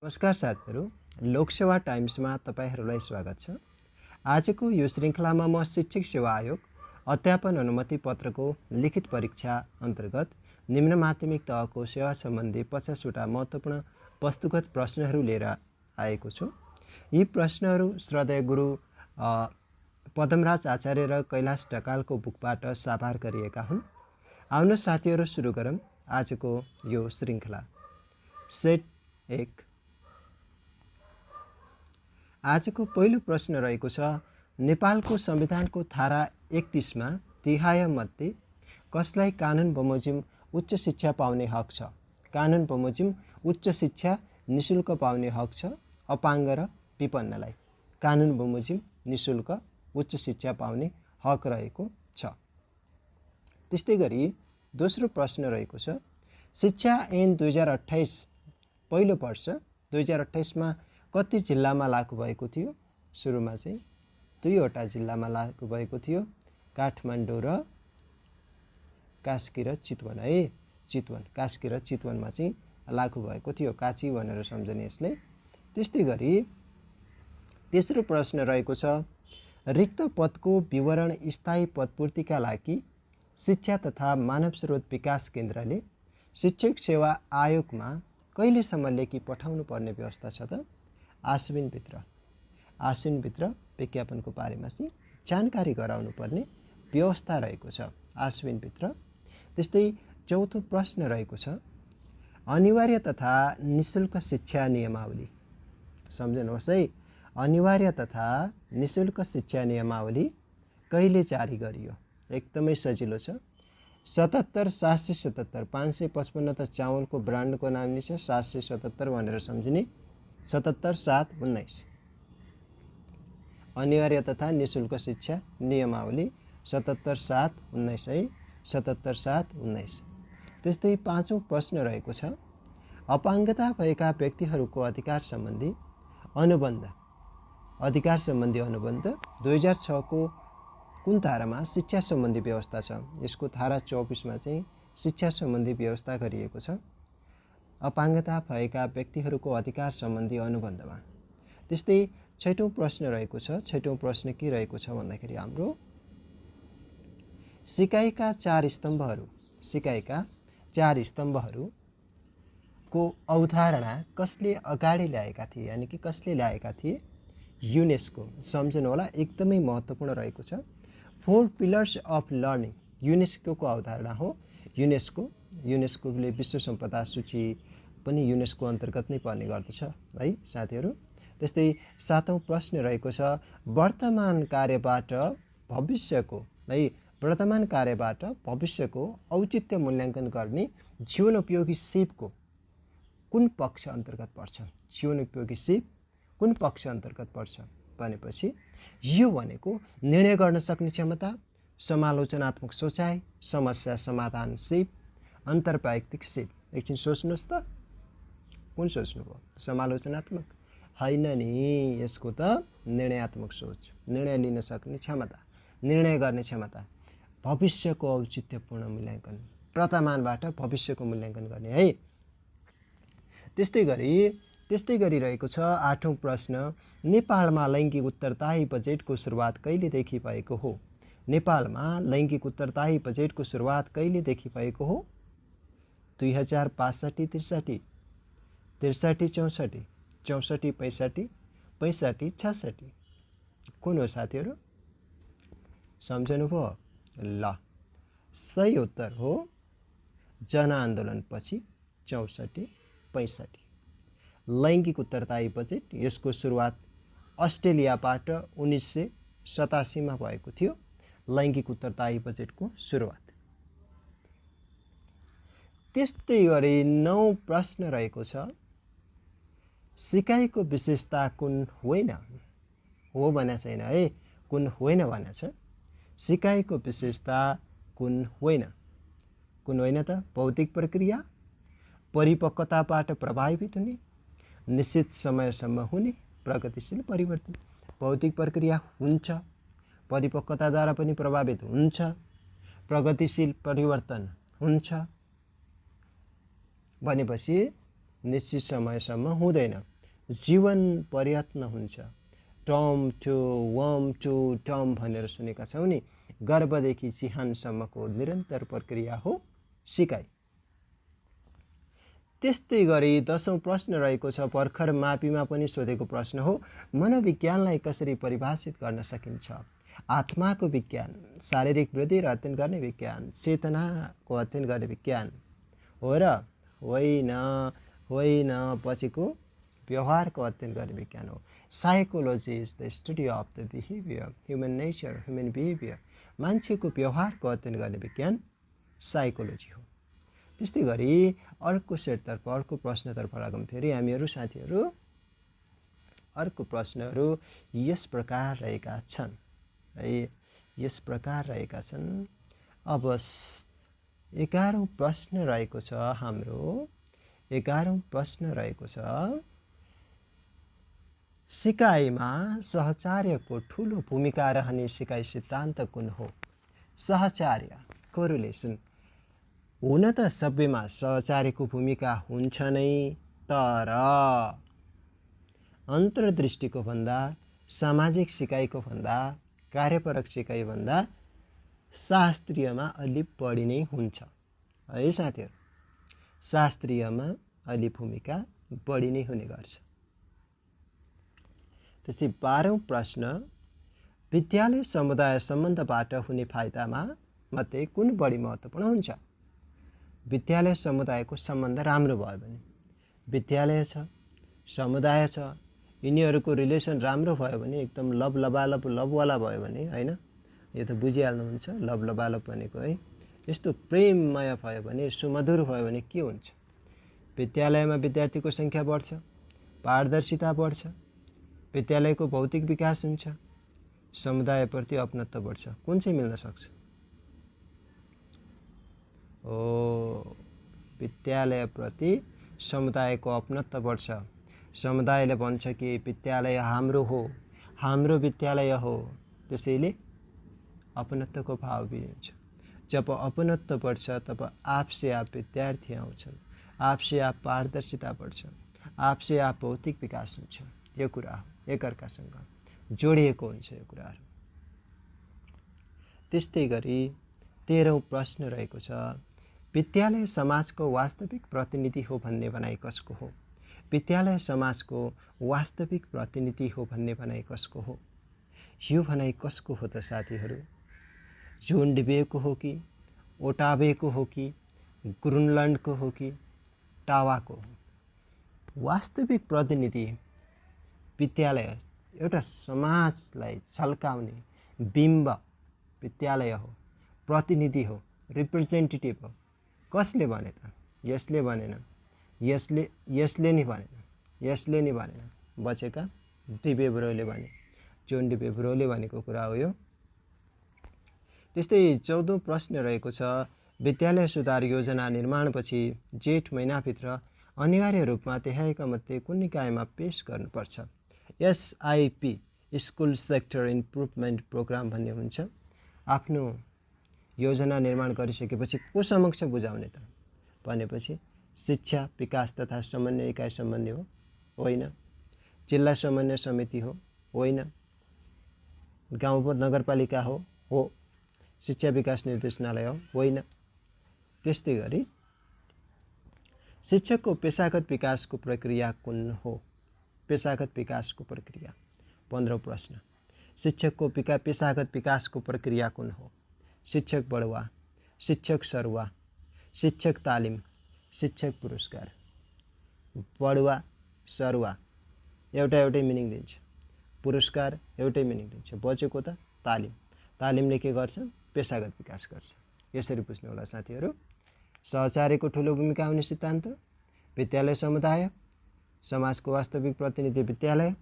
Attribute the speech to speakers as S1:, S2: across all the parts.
S1: नमस्कार साथीहरू, लोकसेवा टाइम्समा तपाईहरूलाई स्वागत छ। आजको यो श्रृङ्खलामा म शिक्षक सेवा आयोग अध्यापन अनुमति पत्रको लिखित परीक्षा अन्तर्गत निम्न माध्यमिक तहको सेवा सम्बन्धी 50वटा महत्त्वपूर्ण वस्तुगत प्रश्नहरू लिएर आएको छु। यी प्रश्नहरू श्रद्धेय गुरु पदमराज आचार्य र कैलाश ढकालको बुकबाट साभार गरिएका हुन्। आउनुहोस् साथीहरू, सुरु गरौँ आजको यो श्रृङ्खला। सेट 1। आजको पहिलो प्रश्न रहेको छ, नेपालको संविधानको धारा 31 मा तिहायमध्ये कसलाई कानुन बमोजिम उच्च शिक्षा पाउने हक छ? कानुन बमोजिम उच्च शिक्षा निशुल्क पाउने हक छ अपाङ्ग र विपन्नलाई। कानुन बमोजिम निशुल्क उच्च शिक्षा पाउने हक रहेको छ। त्यस्तै गरी दोस्रो प्रश्न रहेको छ, शिक्षा ऐन 2028 पहिलो वर्ष 2028 मा कति जिल्लामा लागू भएको थियो? सुरुमा चाहिँ 2वटा जिल्लामा लागू भएको थियो, काठमाडौँ र कास्की र चितवन। चितवन, कास्की र चितवनमा चाहिँ लागू भएको थियो, काची भनेर सम्झने यसले। त्यस्तै गरी तेस्रो प्रश्न रहेको छ, रिक्त पदको विवरण स्थायी पदपूर्तिका लागि शिक्षा तथा मानव स्रोत विकास केन्द्रले शिक्षक सेवा आयोगमा कहिलेसम्म लेखी पठाउनु पर्ने व्यवस्था छ त? आश्विनभित्र विज्ञापनको बारेमा चाहिँ जानकारी गराउनु पर्ने व्यवस्था रहेको छ, आश्विनभित्र। त्यस्तै चौथो प्रश्न रहेको छ, अनिवार्य तथा निशुल्क शिक्षा नियमावली। सम्झनुहोस् है, अनिवार्य तथा निशुल्क शिक्षा नियमावली कहिले जारी गरियो? एकदमै सजिलो छ। 77 777 555 त चावलको ब्रान्डको नाम नि छ, 777 भनेर सम्झिने। 77 7 19 अनिवार्य तथा निशुल्क शिक्षा नियमावली 77 7 19 है, 77 7 19। त्यस्तै पाँचौं प्रश्न रहेको छ, अपाङ्गता भएका व्यक्तिहरूको अधिकार सम्बन्धी अनुबन्ध 2006 को कुन धारामा शिक्षा सम्बन्धी व्यवस्था छ? यसको धारा 24 मा चाहिँ शिक्षा सम्बन्धी व्यवस्था गरिएको छ, अपाङ्गता भएका व्यक्तिहरूको अधिकार सम्बन्धी अनुबन्धमा। त्यस्तै छैटौं प्रश्न रहेको छ, छैटौं प्रश्न के रहेको छ भन्दाखेरि हाम्रो सिकाइका चार स्तम्भहरूको अवधारणा कसले अगाडि ल्याएका थिए, यानि कि कसले ल्याएका थिए? युनेस्को। सम्झनु होला, एकदमै महत्त्वपूर्ण रहेको छ। 4 पिलर्स अफ लर्निङ युनेस्कोको अवधारणा हो। युनेस्कोले विश्व सम्पदा सूची पनि युनेस्को अन्तर्गत नै पर्ने गर्दछ है साथीहरू। त्यस्तै सातौं प्रश्न रहेको छ, वर्तमान कार्यबाट भविष्यको औचित्य मूल्याङ्कन गर्ने जीवनोपयोगी सिपको कुन पक्ष अन्तर्गत पर्छ? जीवनोपयोगी सिप कुन पक्ष अन्तर्गत पर्छ भनेपछि यो भनेको निर्णय गर्न सक्ने क्षमता, समालोचनात्मक सोचाइ, समस्या समाधान सिप, अन्तर्वैयक्तिक सिप। एकछिन सोच्नुहोस् त, कुन सोच्नुभयो? समालोचनात्मक होइन नि, यसको त निर्णयात्मक सोच, निर्णय लिन सक्ने क्षमता, निर्णय गर्ने क्षमता, भविष्यको औचित्यपूर्ण मूल्याङ्कन, वर्तमानबाट भविष्यको मूल्याङ्कन गर्ने है। त्यस्तै गरी रहेको छ आठौं प्रश्न, नेपालमा लैङ्गिक उत्तरदायी बजेटको सुरुवात कहिलेदेखि भएको हो? नेपालमा लैङ्गिक उत्तरदायी बजेटको सुरुवात कहिलेदेखि भएको हो? 2062 63 63 64 64 65 65 66 कुन हो साथीहरू? सम्झनुभयो? ल, सही उत्तर हो जनआन्दोलनपछि 64 65। लैङ्गिक उत्तरदायी बजेट, यसको सुरुवात अस्ट्रेलियाबाट 1987 मा भएको थियो, लैङ्गिक उत्तरदायी बजेटको सुरुवात। त्यस्तै गरी 9 प्रश्न रहेको छ, सिकाइको विशेषता कुन होइन? हो भने छैन है, कुन होइन भने छ। सिकाइको विशेषता कुन होइन? कुन होइन त? भौतिक प्रक्रिया, परिपक्वताबाट प्रभावित हुने, निश्चित समयसम्म हुने प्रगतिशील परिवर्तन। भौतिक प्रक्रिया हुन्छ, परिपक्वताद्वारा पनि प्रभावित हुन्छ, प्रगतिशील परिवर्तन हुन्छ भनेपछि निश्चित समयसम्म हुँदैन, जीवन पर्यत्न हुन्छ। Term to worm to term भनेर सुनेका छौँ नि, गर्भदेखि चिहानसम्मको निरन्तर प्रक्रिया हो सिकाइ। त्यस्तै गरी 10औं प्रश्न रहेको छ, भर्खर मापीमा पनि सोधेको प्रश्न हो, मनोविज्ञानलाई कसरी परिभाषित गर्न सकिन्छ? आत्माको विज्ञान, शारीरिक वृद्धि र अध्ययन गर्ने विज्ञान, चेतनाको अध्ययन गर्ने विज्ञान हो र होइन, होइन, पछिको व्यवहारको अध्ययन गर्ने विज्ञान हो। Psychology is the study of the behaviour, human nature, human behaviour, मान्छेको व्यवहारको अध्ययन गर्ने विज्ञान साइकोलोजी हो। त्यस्तै गरी अर्को सेटतर्फ, अर्को प्रश्नतर्फ लागौँ। फेरि हामीहरू साथीहरू अर्को प्रश्नहरू यस प्रकार रहेका छन् है, यस प्रकार रहेका छन्। अब 11औं प्रश्न रहेको छ हाम्रो, 11औं प्रश्न रहेको छ, सिकाइमा सहचार्यको ठुलो भूमिका रहने सिकाइ सिद्धान्त कुन हो? सहचार्य, कोरिलेसन। हुन त सभ्यमा सहचार्यको भूमिका हुन्छ नै, तर अन्तर्दृष्टिको भन्दा, सामाजिक सिकाइको भन्दा, कार्यपरक सिकाइ भन्दा शास्त्रीयमा अलि बढी नै हुन्छ है साथीहरू, शास्त्रीयमा अलि भूमिका बढी नै हुने गर्छ। त्यस्तै 12औं प्रश्न, विद्यालय समुदाय सम्बन्धबाट हुने फाइदामा मध्ये कुन बढी महत्त्वपूर्ण हुन्छ? विद्यालय समुदायको सम्बन्ध राम्रो भयो भने, विद्यालय छ, समुदाय छ, यिनीहरूको रिलेसन राम्रो भयो भने, एकदम लभ लबालब लभवाला भयो भने, होइन, यो त बुझिहाल्नुहुन्छ लभ लबालब भनेको है, यस्तो प्रेममय भयो भने, सुमधुर भयो भने के हुन्छ? विद्यालयमा विद्यार्थीको सङ्ख्या बढ्छ, पारदर्शिता बढ्छ, विद्यालयको भौतिक विकास हुन्छ, समुदायप्रति अपनत्व बढ्छ। कुन चाहिँ मिल्न सक्छ? विद्यालयप्रति समुदायको अपनत्व बढ्छ। समुदायले भन्छ कि विद्यालय हाम्रो हो, हाम्रो विद्यालय हो, त्यसैले अपनत्वको भाव भी हुन्छ। जब अपनत्व बढ्छ तब आपसे आप विद्यार्थी आउँछन्, आपसे आप पारदर्शिता बढ्छ, आपसे आप भौतिक विकास हुन्छ। यो कुरा हो, एकअर्कासँग जोडिएको हुन्छ यो कुराहरू। त्यस्तै गरी 13औं प्रश्न रहेको छ, विद्यालय समाजको वास्तविक प्रतिनिधि हो भन्ने भनाइ कसको हो? विद्यालय समाजको वास्तविक प्रतिनिधि हो भन्ने भनाइ कसको हो? यो भनाइ कसको हो त साथीहरू? जोन डिबेको हो कि, ओटावेको हो कि, ग्रुनलन्डको हो कि टावाको हो? वास्तविक प्रतिनिधि विद्यालय, एउटा समाजलाई झल्काउने बिम्ब विद्यालय हो, प्रतिनिधि हो, रिप्रेजेन्टेटिभ हो। कसले भने त? यसले भनेन, यसले नि भनेन, यसले नि भनेन, बचेका डिबेब्रोले भने, जोन डिबेब्रोले भनेको कुरा हो यो। त्यस्तै 14औं प्रश्न रहेको छ, विद्यालय सुधार योजना निर्माणपछि जेठ महिनाभित्र अनिवार्य रूपमा देखाएका मध्ये कुन निकायमा पेश गर्नुपर्छ? SIP, school sector improvement program भन्ने हुन्छ। आफ्नो योजना निर्माण गरिसकेपछि को समक्ष बुझाउने त भनेपछि शिक्षा विकास तथा समन्वय इकाइ सम्बन्धी हो? होइन। जिल्ला समन्वय समिति हो? होइन। गाउँ नगरपालिका हो? हो। शिक्षा विकास निर्देशनालय हो? होइन। त्यस्तै गरी शिक्षकको पेशागत विकासको प्रक्रिया कुन हो? पेशागत विकासको प्रक्रिया। 15औं प्रश्न, शिक्षकको पेशागत विकासको प्रक्रिया कुन हो? शिक्षक बढुवा, शिक्षक सरुवा, शिक्षक तालिम, शिक्षक पुरस्कार। बढुवा सरुवा एउटै मिनिङ दिन्छ, पुरस्कार एउटै मिनिङ दिन्छ, बचेको त तालिम। तालिमले के गर्छ? पेशागत विकास गर्छ। यसरी बुझ्नु होला साथीहरू। सहचार्यको ठुलो भूमिका हुने सिद्धान्त, विद्यालय समुदाय, समाजको वास्तविक प्रतिनिधि विद्यालय,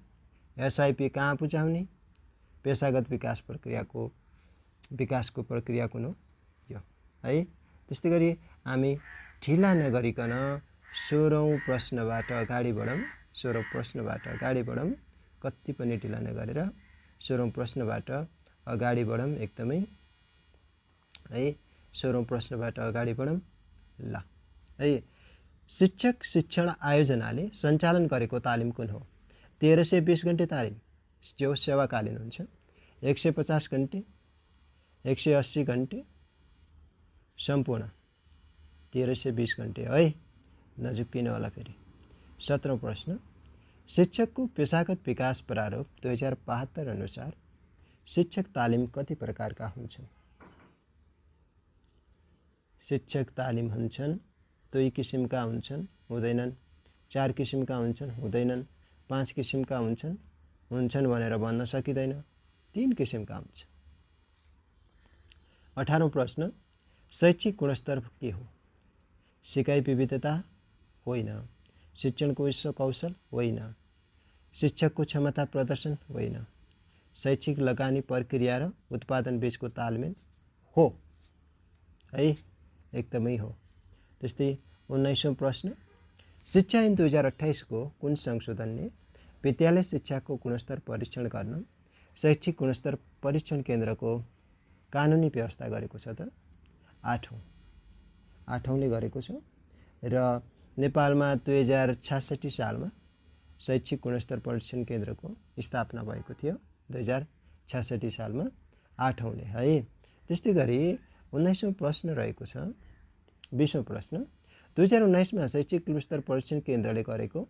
S1: SIP कहाँ बुझाउने, पेशागत विकासको प्रक्रिया कुन हो? यो है। त्यस्तै गरी हामी ढिला नगरिकन 16औं प्रश्नबाट अगाडि बढौँ। 16औं प्रश्नबाट अगाडि बढौँ, कति पनि ढिला नगरेर 16औं प्रश्नबाट अगाडि बढौँ एकदमै है। 16औं प्रश्नबाट अगाडि बढौँ ल है। शिक्षक शिक्षण आयोजनाले सञ्चालन गरेको तालिम कुन हो? 1320 घन्टे तालिम जो सेवाकालीन हुन्छ, 150 घन्टे, 180 घन्टे, सम्पूर्ण 1320 घन्टे है। नजुक्किनु होला फेरि। 17औं प्रश्न, शिक्षकको पेशागत विकास प्रारूप 2072 अनुसार शिक्षक तालिम कति प्रकारका हुन्छन्? शिक्षक तालिम हुन्छन् 2 किसिमका हुन्छन्, हुँदैनन्, 4 किसिमका हुन्छन्, हुँदैनन्, 5 किसिमका हुन्छन् भनेर भन्न सकिँदैन, 3 किसिमका हुन्छ। 18औं प्रश्न, शैक्षिक गुणस्तर के हो? सिकाइ विविधता होइन, शिक्षणको विश्व कौशल होइन, शिक्षकको क्षमता प्रदर्शन होइन, शैक्षिक लगानी प्रक्रिया र उत्पादन बीचको तालमेल हो है, एकदमै हो। त्यस्तै 19औं प्रश्न, शिक्षा ऐन 2028 को कुन संशोधनले विद्यालय शिक्षाको गुणस्तर परीक्षण गर्न शैक्षिक गुणस्तर परीक्षण केन्द्रको कानुनी व्यवस्था गरेको छ त? 8औंले गरेको छ र नेपालमा 2066 सालमा शैक्षिक गुणस्तर परीक्षण केन्द्रको स्थापना भएको थियो, 2066 सालमा 8औंले है। त्यस्तै गरी 19औं प्रश्न रहेको छ, 20औं प्रश्न, 2019 मा शैक्षिक गुणस्तर परीक्षण केन्द्रले गरेको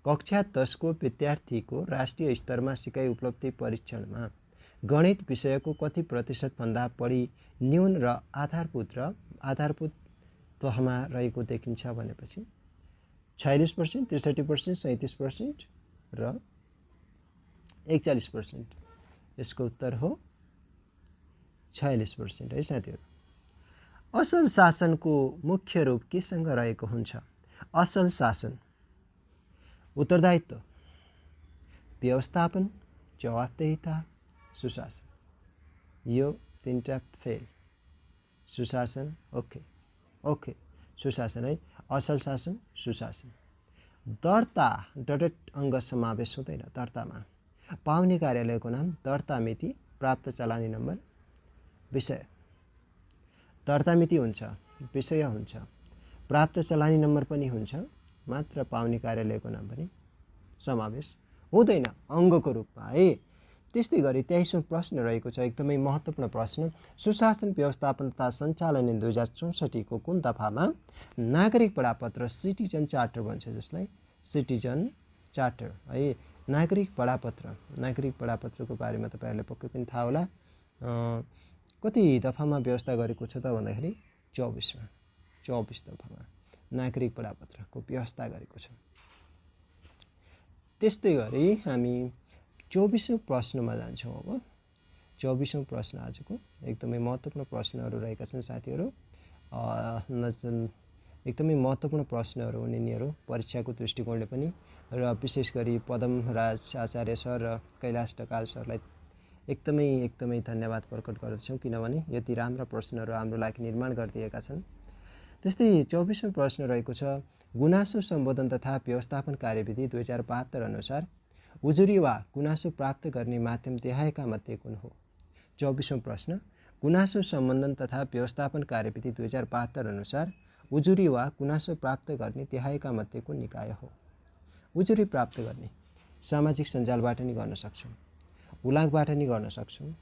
S1: कक्षा 10 को विद्यार्थीको राष्ट्रिय स्तरमा सिकाइ उपलब्धि परीक्षणमा गणित विषयको कति प्रतिशत भन्दा बढी न्यून र आधारभूत तहमा रहेको देखिन्छ भनेपछि 46%, 63%, 37% र 41%। यसको उत्तर हो 46% है साथीहरु। असल शासनको मुख्य रूप केसँग रहेको हुन्छ? असल शासन उत्तरदायित्व, व्यवस्थापन, जवाफदेहिता, सुशासन। यो तीनटा फेल। सुशासन ओके सुशासन है। असल शासन, सुशासन। दर्ता डटेड अङ्ग समावेश हुँदैन दर्तामा। पाउने कार्यालयको नाम, दर्ता मिति, प्राप्त चलानी नम्बर, विषय। दर्ता मिति हुन्छ, विषय हुन्छ, प्राप्त चलानी नम्बर पनि हुन्छ, मात्र पाउने कार्यालयको नाम पनि समावेश हुँदैन अङ्गको रूपमा है। त्यस्तै गरी 23औं प्रश्न रहेको छ, एकदमै महत्त्वपूर्ण प्रश्न। सुशासन व्यवस्थापन तथा सञ्चालन ऐन 2064 को कुन दफामा नागरिक बडापत्र सिटिजन चार्टर भन्छ, जसलाई सिटिजन चार्टर है, नागरिक बडापत्रको बारेमा तपाईहरुलाई पक्कै पनि थाहा होला। कति दफामा व्यवस्था गरेको छ त भन्दाखेरि 24 दफामा नागरिक बडापत्रको व्यवस्था गरेको छ। त्यस्तै गरी हामी 24औं प्रश्नमा जान्छौँ। अब 24औं प्रश्न आजको एकदमै महत्त्वपूर्ण प्रश्नहरू रहेका छन् साथीहरू। एकदमै महत्त्वपूर्ण प्रश्नहरू हुने यिनीहरू परीक्षाको दृष्टिकोणले पनि, र विशेष गरी पदमराज आचार्य सर र कैलाश ढकाल सरलाई एकदमै धन्यवाद प्रकट गर्दछौँ, किनभने यति राम्रा प्रश्नहरू हाम्रो लागि निर्माण गरिदिएका छन्। त्यस्तै 24औं प्रश्न रहेको छ, गुनासो सम्बोधन तथा व्यवस्थापन कार्यविधि 2072 अनुसार उजुरी वा गुनासो प्राप्त गर्ने माध्यम देखाएका मध्ये कुन हो? 24औं प्रश्न, गुनासो सम्बोधन तथा व्यवस्थापन कार्यविधि 2072 अनुसार उजुरी वा गुनासो प्राप्त गर्ने देखाएका मध्ये कुन निकाय हो? उजुरी प्राप्त गर्ने सामाजिक सञ्जालबाट नि गर्न सक्छौँ, हुलाकबाट नि गर्न सक्छौँ,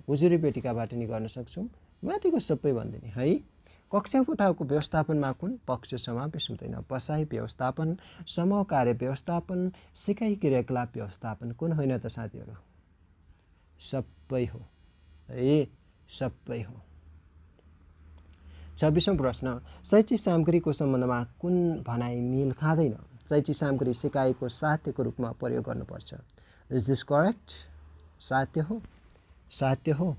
S1: उजुरी पेटिकाबाट नि गर्न सक्छौँ, माथिको सबै भन्दिने है। कक्षा कोठाको व्यवस्थापनमा कुन पक्ष समावेश हुँदैन? बसाइ व्यवस्थापन, समूह कार्य व्यवस्थापन, सिकाइ क्रियाकलाप व्यवस्थापन। कुन होइन त साथीहरू? सबै हो है, सबै हो। 26औं प्रश्न, शैक्षिक सामग्रीको सम्बन्धमा कुन भनाइ मेल खाँदैन? शैक्षिक सामग्री सिकाइको साहित्यको रूपमा प्रयोग गर्नुपर्छ। Is this correct? साहित्य हो।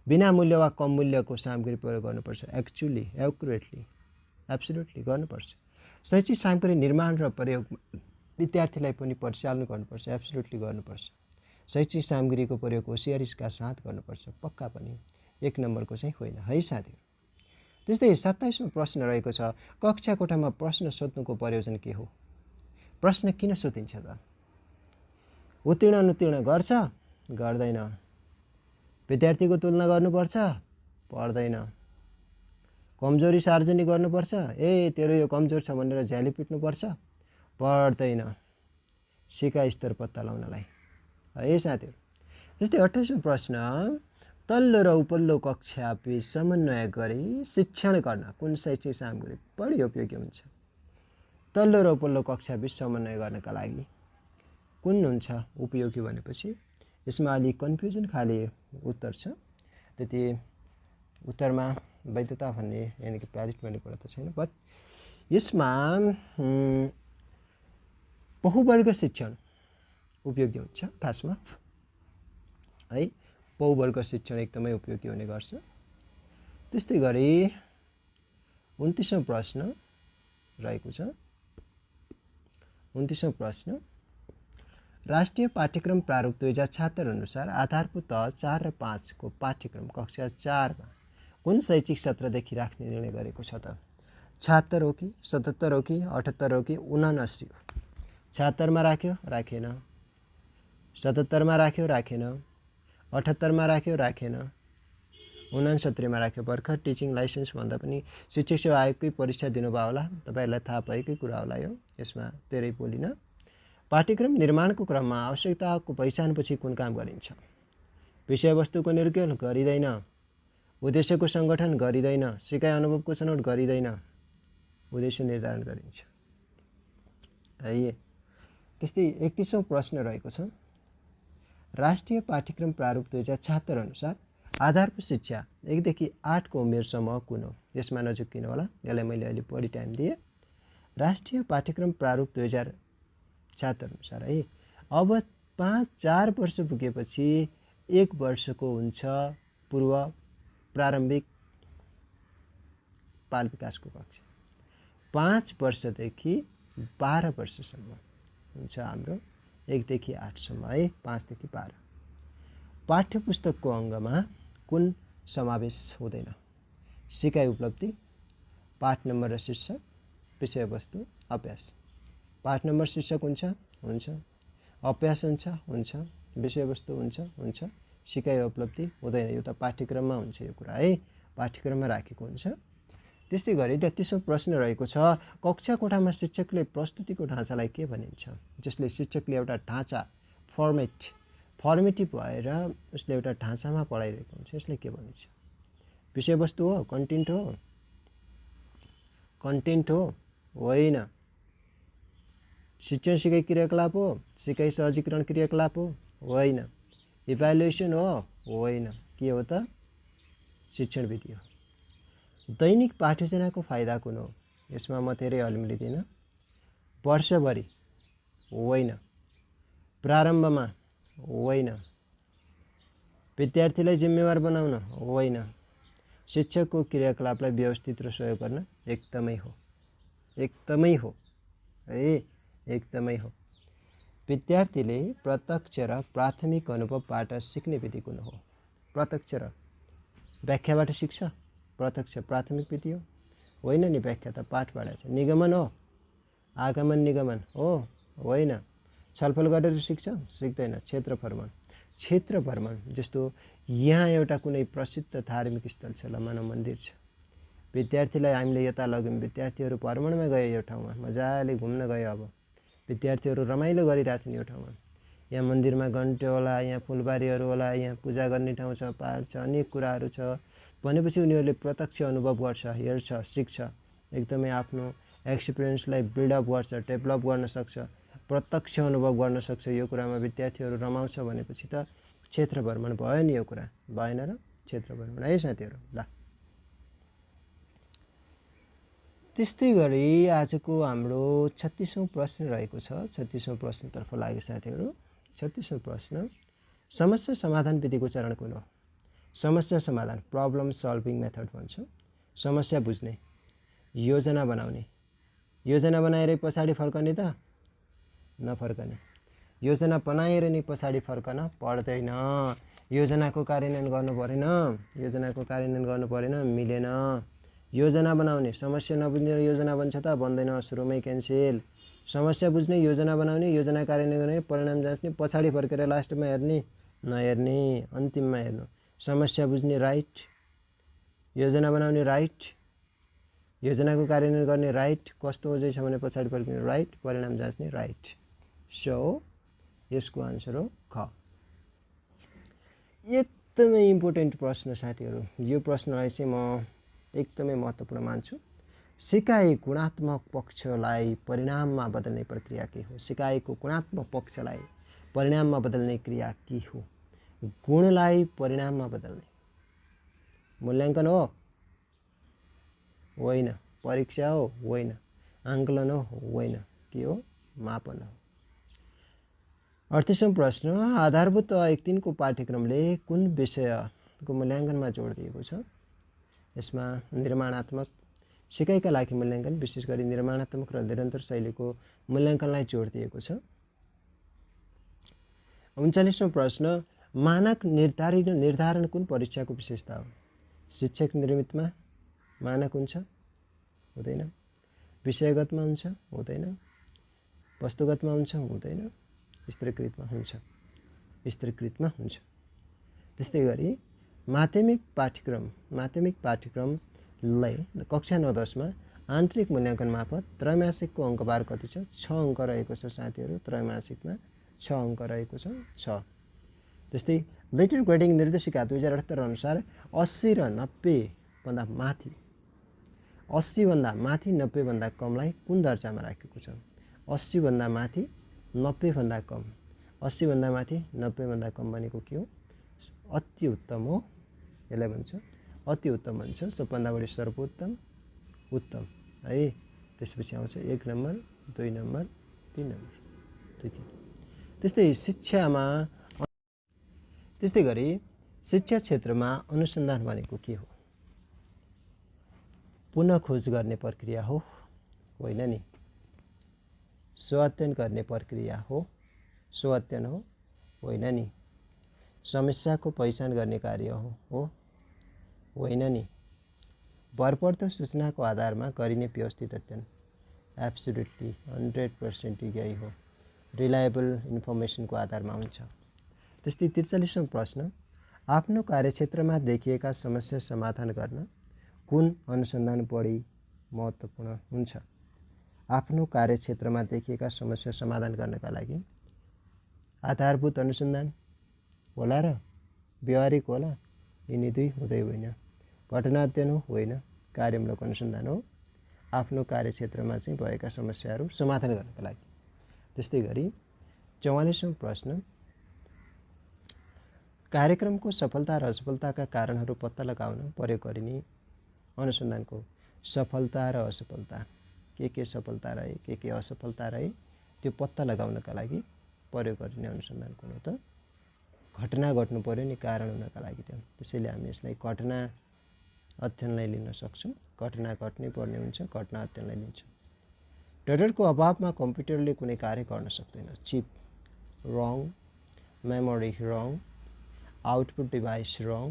S1: बिना मूल्य वा कम मूल्यको सामग्री प्रयोग गर्नुपर्छ। एक्चुअली, एक्युरेटली, एब्सोल्युटली गर्नुपर्छ। शैक्षिक सामग्री निर्माण र प्रयोग विद्यार्थीलाई पनि परिचालन गर्नुपर्छ। एब्सोल्युटली गर्नुपर्छ। शैक्षिक सामग्रीको प्रयोग होसियारीका साथ गर्नुपर्छ, पक्का पनि। 1 नम्बरको चाहिँ होइन है साथी। त्यस्तै 27औं प्रश्न रहेको छ, कक्षा कोठामा प्रश्न सोध्नुको प्रयोजन के हो? प्रश्न किन सोधिन्छ त? उत्तीर्ण अनुत्तीर्ण गर्छ? गर्दैन। विद्यार्थीको तुलना गर्नुपर्छ? पर्दैन। कमजोरी सार्वजनिक गर्नुपर्छ, ए तेरो यो कमजोर छ भनेर झ्याली पिट्नुपर्छ? पर्दैन सिकाइ स्तर पत्ता लगाउनलाई है साथीहरू। जस्तै 28औं प्रश्न, तल्लो र उपल्लो कक्षा बीच समन्वय गरी शिक्षण गर्न कुन शैक्षिक सामग्री बढी उपयोगी हुन्छ? तल्लो र उपल्लो कक्षा बीच समन्वय गर्नका लागि कुन हुन्छ उपयोगी भनेपछि यसमा अलि कन्फ्युजन खाले उत्तर छ। त्यति उत्तरमा वैधता भन्ने यानि कि भ्यालिड भन्ने कुरा त छैन, बट यसमा बहुवर्ग शिक्षण उपयोगी हुन्छ खासमा है। बहुवर्ग शिक्षण एकदमै उपयोगी हुने गर्छ। त्यस्तै गरी 29औं प्रश्न रहेको छ। 29औं प्रश्न, राष्ट्रिय पाठ्यक्रम प्रारूप 2076 अनुसार आधारभूत तह 4 र 5 को पाठ्यक्रम कक्षा 4 मा कुन शैक्षिक सत्रदेखि राख्ने निर्णय गरेको छ त? 76 हो कि 77 हो कि 78 हो कि 79 हो? 76 मा राख्यो राखेन, 77 मा राख्यो राखेन, 78 मा राख्यो राखेन, 69 मा राख्यो। भर्खर टिचिङ लाइसेन्स भन्दा पनि शिक्षक सेवा आयोगकै परीक्षा दिनुभयो होला, तपाईहरुलाई थाहा भएकै कुरा होला यो, यसमा धेरै बोलिन। पाठ्यक्रम निर्माणको क्रममा आवश्यकताको पहिचानपछि कुन काम गरिन्छ? विषयवस्तुको निर्गमन गरिँदैन, उद्देश्यको संगठन गरिँदैन, सिकाइ अनुभवको छनौट गरिँदैन, उद्देश्य निर्धारण गरिन्छ है। त्यस्तै 31औं प्रश्न रहेको छ, राष्ट्रिय पाठ्यक्रम प्रारूप 2076 अनुसार आधारभूत शिक्षा 1 देखि 8 को उमेर समूह कुन हो? यसमा नझुक्किनु होला, यसलाई मैले अलि बढी टाइम दिए। राष्ट्रिय पाठ्यक्रम प्रारूप 2076 अनुसार है, अब 4 वर्ष पुगेपछि 1 वर्षको हुन्छ पूर्व प्रारम्भिक बाल विकासको कक्षा, 5 वर्षदेखि 12 वर्षसम्म हुन्छ हाम्रो 1 देखि 8 सम्म है, 5 देखि 12। पाठ्यपुस्तकको अङ्गमा कुन समावेश हुँदैन? सिकाइ उपलब्धि, पाठ नम्बर र शीर्षक, विषयवस्तु, अभ्यास। पाठ नम्बर शीर्षक हुन्छ हुन्छ, अभ्यास हुन्छ हुन्छ, विषयवस्तु हुन्छ हुन्छ, सिकाइ उपलब्धि हुँदैन। यो त पाठ्यक्रममा हुन्छ यो कुरा है, पाठ्यक्रममा राखेको हुन्छ। त्यस्तै गरी 33औं प्रश्न रहेको छ, कक्षा कोठामा शिक्षकले प्रस्तुतिको ढाँचालाई के भनिन्छ? जसले शिक्षकले एउटा ढाँचा फर्मेटिभ भएर उसले एउटा ढाँचामा पढाइरहेको हुन्छ, यसले के भनिन्छ? विषयवस्तु हो, कन्टेन्ट हो? कन्टेन्ट हो? होइन। शिक्षण सिकाइ क्रियाकलाप हो, सिकाइ सहजीकरण क्रियाकलाप हो? होइन। इभ्यालुएसन हो? होइन। के हो त? शिक्षण विधि हो। दैनिक पाठयोजनाको फाइदा कुन हो? यसमा म धेरै अलिम्लिदिन। वर्षभरि? होइन। प्रारम्भमा? होइन। विद्यार्थीलाई जिम्मेवार बनाउन? होइन। शिक्षकको क्रियाकलापलाई व्यवस्थित र सहयोग गर्न? एकदमै हो, एकदमै हो है, एकदमै हो। विद्यार्थीले प्रत्यक्ष र प्राथमिक अनुभवबाट सिक्ने विधि कुन हो? प्रत्यक्ष र व्याख्याबाट सिक्छ, प्रत्यक्ष प्राथमिक विधि हो। होइन नि, व्याख्या त पाठबाट छ। निगमन हो, आगमन निगमन हो? होइन। छलफल गरेर सिक्छ? सिक्दैन। क्षेत्र भ्रमण जस्तो यहाँ एउटा कुनै प्रसिद्ध धार्मिक स्थल छ, मानव मन्दिर छ, विद्यार्थीलाई हामीले यता लग्यौँ, विद्यार्थीहरू भ्रमणमा गए यो ठाउँमा, मजाले घुम्न गए। अब विद्यार्थीहरू रमाइलो गरिरहेछन् यो ठाउँमा, यहाँ मन्दिरमा घन्टे होला, यहाँ फुलबारीहरू होला, यहाँ पूजा गर्ने ठाउँ छ, पाहाड छ, अनेक कुराहरू छ भनेपछि उनीहरूले प्रत्यक्ष अनुभव गर्छ, हेर्छ, सिक्छ, एकदमै आफ्नो एक्सपिरियन्सलाई बिल्डअप गर्छ, डेभलप गर्न सक्छ, प्रत्यक्ष अनुभव गर्न सक्छ। यो कुरामा विद्यार्थीहरू रमाउँछ भनेपछि त क्षेत्र भ्रमण भयो नि, यो कुरा भएन र? क्षेत्र भ्रमण है साथीहरू। ल त्यस्तै गरी आजको हाम्रो 36औं प्रश्न रहेको छ। 36औं प्रश्नतर्फ लाग्यो साथीहरू। 36औं प्रश्न, समस्या समाधान विधिको चरण कुन हो? समस्या समाधान प्रब्लम सल्भिङ मेथड भन्छ। समस्या बुझ्ने, योजना बनाउने, योजना बनाएर पछाडि फर्कने त नफर्कने, योजना बनाएर नि पछाडि फर्कन पर्दैन, योजनाको कार्यान्वयन गर्नु परेन, योजनाको कार्यान्वयन गर्नु परेन, मिलेन। योजना बनाउने, समस्या नबुझ्ने योजना बन्छ त बन्दैन, सुरुमै क्यान्सेल। समस्या बुझ्ने, योजना बनाउने, योजना कार्यान्वयन गर्ने, परिणाम जाँच्ने, पछाडि फर्केर लास्टमा हेर्ने नहेर्ने, अन्तिममा हेर्नु। समस्या बुझ्ने राइट, योजना बनाउने राइट, योजनाको कार्यान्वयन गर्ने राइट, कस्तो ओझै छ भने पछाडि फर्किने राइट, परिणाम जाँच्ने राइट। सो यसको आन्सर हो ख। एकदमै इम्पोर्टेन्ट प्रश्न साथीहरू, यो प्रश्नलाई चाहिँ म एकदमै महत्त्वपूर्ण मान्छु। सिकाइ गुणात्मक पक्षलाई परिणाममा बदल्ने प्रक्रिया के हो? सिकाइको गुणात्मक पक्षलाई परिणाममा बदल्ने क्रिया के हो? गुणलाई परिणाममा बदल्ने मूल्याङ्कन हो? होइन। परीक्षा हो? होइन। आङ्कलन हो? होइन। के हो? मापन हो। 38औं प्रश्न, आधारभूत 1-3 को पाठ्यक्रमले कुन विषयको मूल्याङ्कनमा जोड दिएको छ? यसमा निर्माणात्मक सिकाइका लागि मूल्याङ्कन, विशेष गरी निर्माणात्मक र निरन्तर शैलीको मूल्याङ्कनलाई जोड दिएको छ। 39औं प्रश्न, मानक निर्धारण कुन परीक्षाको विशेषता हो? शिक्षक निर्मितमा मानक हुन्छ? हुँदैन। विषयगतमा हुन्छ? हुँदैन। वस्तुगतमा हुन्छ? हुँदैन। स्तरीकृतमा हुन्छ? स्तरीकृतमा हुन्छ। त्यस्तै गरी माध्यमिक पाठ्यक्रमले कक्षा 9-10 मा आन्तरिक मूल्याङ्कन मार्फत त्रैमासिकको अङ्कभार कति छ? 6 अङ्क रहेको छ साथीहरू। त्रैमासिकमा 6 अङ्क रहेको छ, 6। त्यस्तै लेटर ग्रेडिङ निर्देशिका 2078 अनुसार 80 र 90 भन्दा माथि, 80 भन्दा माथि 90 भन्दा कमलाई कुन दर्जामा राखेको छ? 80 भन्दा माथि 90 भन्दा कम। 80 भन्दा माथि 90 भन्दा कम भनेको के हो? अति उत्तम हो। यसलाई भन्छ अति उत्तम भन्छ। सबभन्दा बढी सर्वोत्तम, उत्तम है। त्यसपछि आउँछ 1 नम्बर, 2 नम्बर, 3 नम्बर, 2-3। त्यस्तै गरी शिक्षा क्षेत्रमा अनुसन्धान भनेको के हो? पुनः खोज गर्ने प्रक्रिया हो? होइन नि। स्वअध्ययन गर्ने प्रक्रिया हो? स्वअध्ययन हो? होइन नि। समस्याको पहिचान गर्ने कार्य हो? होइन नि। भरपर्दो सूचनाको आधारमा गरिने व्यवस्थित अध्ययन? एब्सोल्युटली 100% यही हो। रिलायबल इन्फर्मेसनको आधारमा हुन्छ। त्यस्तै 43औं प्रश्न, आफ्नो कार्यक्षेत्रमा देखिएका समस्या समाधान गर्न कुन अनुसन्धान बढी महत्त्वपूर्ण हुन्छ? आफ्नो कार्यक्षेत्रमा देखिएका समस्या समाधान गर्नका लागि आधारभूत अनुसन्धान होला र व्यवहारिक होला? यिनी दुई हुँदै होइन। घटना अध्ययन हो? होइन। कार्यमूलक अनुसन्धान हो, आफ्नो कार्यक्षेत्रमा चाहिँ भएका समस्याहरू समाधान गर्नका लागि। त्यस्तै गरी 44औं प्रश्न, कार्यक्रमको सफलता र असफलताका कारणहरू पत्ता लगाउन प्रयोग गरिने अनुसन्धानको सफलता र असफलता, के सफलता रहे, के असफलता रहे, त्यो पत्ता लगाउनका लागि प्रयोग गरिने अनुसन्धान कुन हो त? घटना घट्नु पर्यो नि कारण हुनका लागि त्यो। त्यसैले हामी यसलाई घटना अध्ययनलाई लिन सक्छौँ। घटना घट्नै पर्ने हुन्छ, घटना अध्ययनलाई लिन्छौँ। डाटाको अभावमा कम्प्युटरले कुनै कार्य गर्न सक्दैन। चिप रङ, मेमोरी रङ, आउटपुट डिभाइस रङ,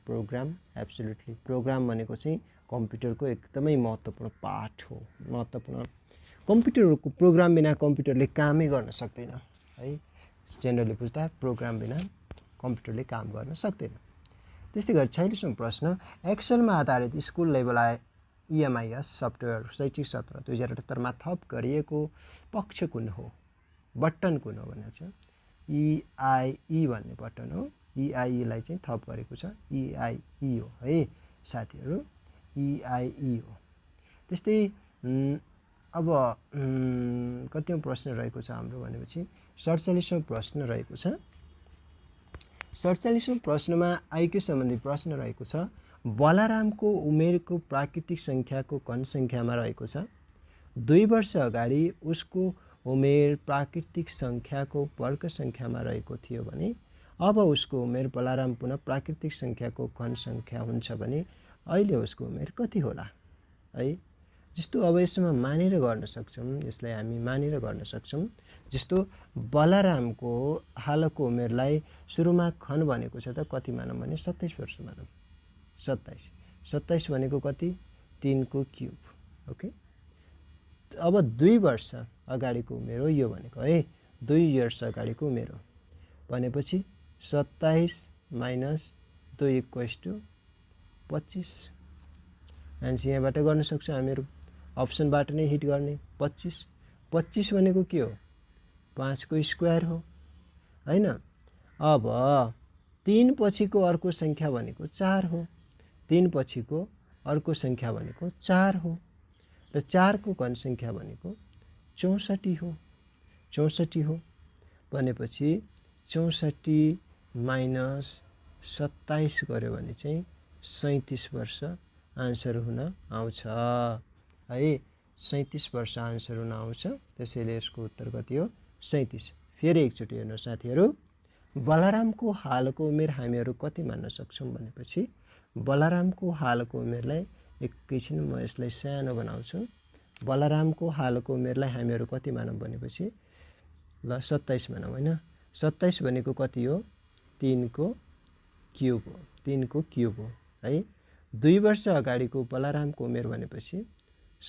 S1: प्रोग्राम एब्सोल्युटली। प्रोग्राम भनेको चाहिँ कम्प्युटरको एकदमै महत्त्वपूर्ण पार्ट हो। महत्त्वपूर्ण कम्प्युटरको प्रोग्राम बिना कम्प्युटरले कामै गर्न सक्दैन है। जेनरली बुझ्दा प्रोग्राम बिना कम्प्युटरले काम गर्न सक्दैन। त्यस्तै गरी 46औं प्रश्न, एक्सेलमा आधारित स्कुल लेभल EMIS सफ्टवेयर शैक्षिक सत्र 2078 मा थप गरिएको पक्ष कुन हो? बटन कुन हो भनेर छ? EIE भन्ने बटन हो। EIE लाई चाहिँ थप गरेको छ। EIE हो है साथीहरू, EIE हो। त्यस्तै अब कतिौं प्रश्न रहेको छ हाम्रो भनेपछि 47औं प्रश्न रहेको छ। 47औं प्रश्नमा आइक्यू सम्बन्धी प्रश्न रहेको छ। बलरामको उमेरको प्राकृतिक सङ्ख्याको घन सङ्ख्यामा रहेको छ। 2 वर्ष अगाडि उसको उमेर प्राकृतिक सङ्ख्याको वर्ग सङ्ख्यामा रहेको थियो भने अब उसको उमेर बलराम पुनः प्राकृतिक सङ्ख्याको घन सङ्ख्या हुन्छ भने अहिले उसको उमेर कति होला है। जस्तो अब यसमा मानेर गर्न सक्छौँ, यसलाई हामी मानेर गर्न सक्छौँ। जस्तो बलरामको हालको उमेरलाई सुरुमा घन भनेको छ त कति मानौँ भने 27 वर्ष मानौँ। 27 भनेको कति? 3 को क्युब। ओके। अब 2 वर्ष अगाडिको उमेर हो यो भनेको है। 2 इयर्स अगाडिको उमेर हो भनेपछि 27 - 2 = 25। एन्सर यहाँबाट गर्न सक्छौँ हामीहरू अप्सनबाट नै हिट गर्ने 25 25 भनेको के हो 5 को स्क्वायर हो हैन अब 3 पछिको अर्को संख्या भनेको 4 हो 3 पछिको अर्को संख्या भनेको 4 हो र 4 को घन संख्या भनेको 64 हो 64 हो भनेपछि 64 माइनस 27 गर्यो भने चाहिँ 37 वर्ष आन्सर हुन आउँछ है 37 वर्ष आन्सर हुन आउँछ त्यसैले यसको उत्तर कति हो 37 फेरि एकचोटि हेर्नु साथीहरू बलरामको हालको उमेर हामीहरू कति मान्न सक्छौं भनेपछि बलरामको हालको उमेरलाई एकैछिन म यसलाई सानो बनाउँछु बलरामको हालको उमेरलाई हामीहरू कति मानौं भनेपछि ल 27 मानौं हैन 27 भनेको कति हो 3 को क्यूब हो 3 को क्यूब हो है 2 वर्ष अगाडिको बलरामको उमेर भनेपछि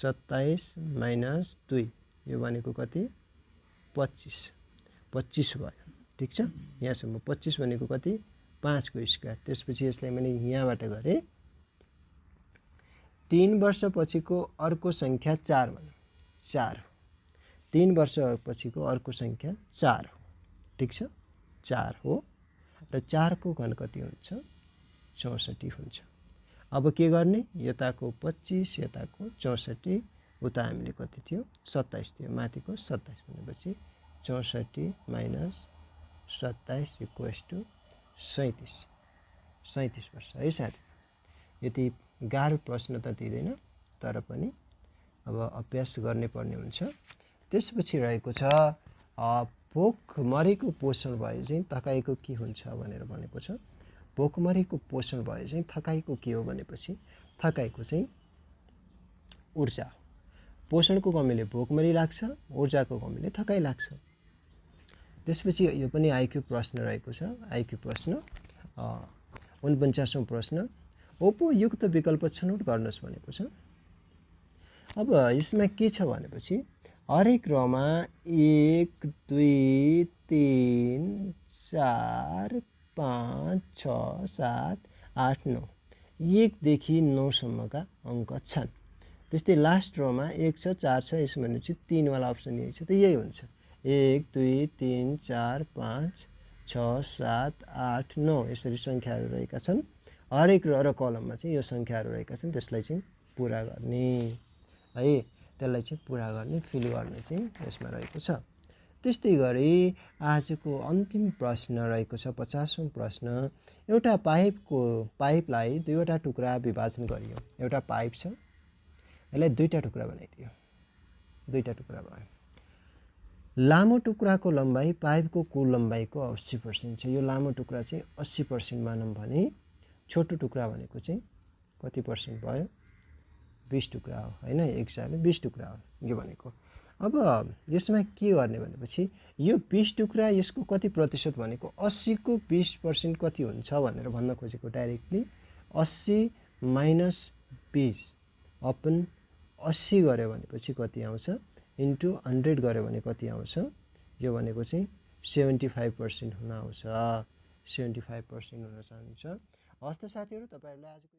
S1: 27 माइनस 2 यो भनेको कति 25 25 भयो ठीक छ यहाँसम्म 25 भनेको कति 5 को स्क्वायर त्यसपछि यसलाई मैले यहाँबाट गरे 3 वर्ष पछिको अर्को संख्या 4 भनौं 4 हो 3 वर्ष पछिको अर्को संख्या 4 हो ठीक छ 4 हो र 4 को घन कति हुन्छ 64 हुन्छ अब के गर्ने यताको 25 यताको 64 उता हामीले कति थियो 27 थियो माथिको 27 भनेपछि 64 माइनस 27 इक्वल्स टु 37 वर्ष है साथी यति गाह्रो प्रश्न त दिँदैन तर पनि अब अभ्यास गर्ने पर्ने हुन्छ त्यसपछि रहेको छ भोकमरीको पोषण भए चाहिँ थकाइको के हुन्छ भनेर भनेको छ भोकमरीको पोषण भए चाहिँ थकाइको के हो भनेपछि थकाइको चाहिँ ऊर्जा पोषणको कमीले भोकमरी लाग्छ ऊर्जाको कमीले थकाइ लाग्छ त्यसपछि यो पनि आइक्यू प्रश्न रहेको छ आइक्यू प्रश्न 49औं प्रश्न उपयुक्त विकल्प छनौट गर्नुस् भनेको छ अब यसमा के छ भनेपछि हरेक रोमा 1 2 3 4 5 6 7 8 9 1 देखि 9 सम्मका अंक छन् त्यस्तै लास्ट रोमा 1 छ 4 छ यसमा भने चाहिँ 3 वाला अप्सन यही छ त यही हुन्छ 1 2 3 4 5 6 7 8 9 यसरी संख्याहरू रहेका छन् हरेक रो र कलममा चाहिँ यो संख्याहरू रहेका छन् त्यसलाई चाहिँ पूरा गर्ने है त्यसलाई चाहिँ पूरा गर्ने फिल गर्ने चाहिँ यसमा रहेको छ त्यस्तै गरी आजको अन्तिम प्रश्न रहेको छ 50औं प्रश्न एउटा पाइपलाई दुईवटा टुक्रा विभाजन गरियो एउटा पाइप छ यसलाई दुईटा टुक्रा बनाइदियो दुईटा टुक्रा भयो लामो टुक्राको लम्बाई पाइपको कुल लम्बाइको 80% छ यो लामो टुक्रा चाहिँ 80% मानौं भने छोटो टुक्रा भनेको चाहिँ कति पर्सेन्ट भयो 20 टुक्रा हो हैन एक हिसाबले 20 टुक्रा हो यो भनेको अब यसमा के गर्ने भनेपछि यो 20 टुक्रा यसको कति प्रतिशत भनेको 80 को 20% कति हुन्छ भनेर भन्न खोजेको डाइरेक्टली 80 माइनस 20 अपन 80 गर्यो भनेपछि कति आउँछ इन्टु 100 गर्यो भने कति आउँछ यो भनेको चाहिँ 75% हुन आउँछ 75% हुन जान्छ हस्त साथीहरु तपाईहरुले आजको